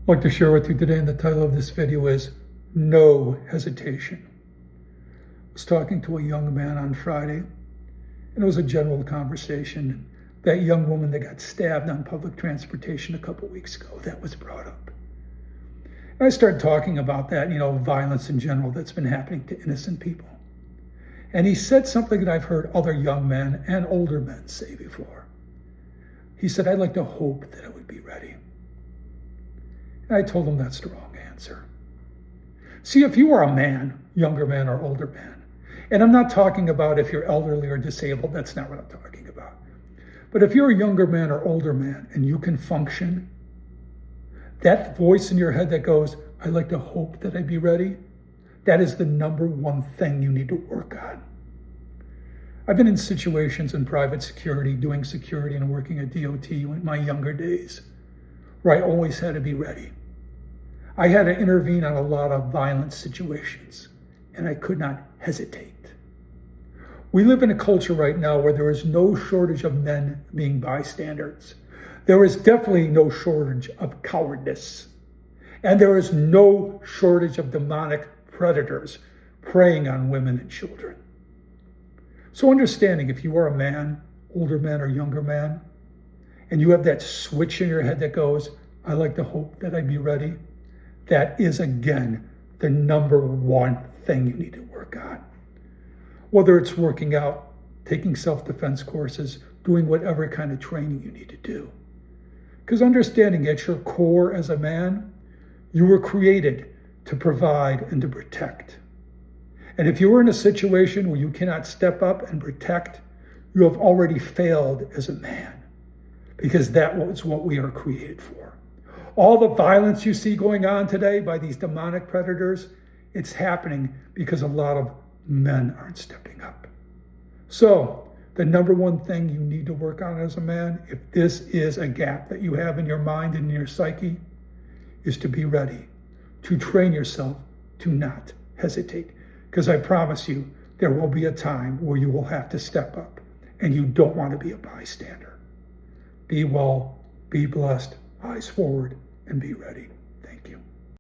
I'd like to share with you today, and the title of this video is No Hesitation. I was talking to a young man on Friday, and it was a general conversation. That young woman that got stabbed on public transportation a couple weeks ago, that was brought up. And I started talking about that, violence in general that's been happening to innocent people. And he said something that I've heard other young men and older men say before. He said, I'd like to hope that I would be ready. And I told him that's the wrong answer. See, if you are a man, younger man or older man, and I'm not talking about if you're elderly or disabled, that's not what I'm talking about. But if you're a younger man or older man and you can function, that voice in your head that goes, I'd like to hope that I'd be ready, that is the number one thing you need to work on. I've been in situations in private security, doing security and working at DOT in my younger days, where I always had to be ready. I had to intervene on a lot of violent situations, and I could not hesitate. We live in a culture right now where there is no shortage of men being bystanders. There is definitely no shortage of cowardice. And there is no shortage of demonic predators preying on women and children. So understanding if you are a man, older man or younger man, and you have that switch in your head that goes, I like to hope that I'd be ready, that is, again, the number one thing you need to work on. Whether it's working out, taking self-defense courses, doing whatever kind of training you need to do. Because understanding at your core as a man, you were created to provide and to protect. And if you are in a situation where you cannot step up and protect, you have already failed as a man, because that was what we are created for. All the violence you see going on today by these demonic predators, it's happening because a lot of men aren't stepping up. So the number one thing you need to work on as a man, if this is a gap that you have in your mind and in your psyche, is to be ready, to train yourself to not hesitate. Because I promise you, there will be a time where you will have to step up, and you don't want to be a bystander. Be well, be blessed, eyes forward, and be ready.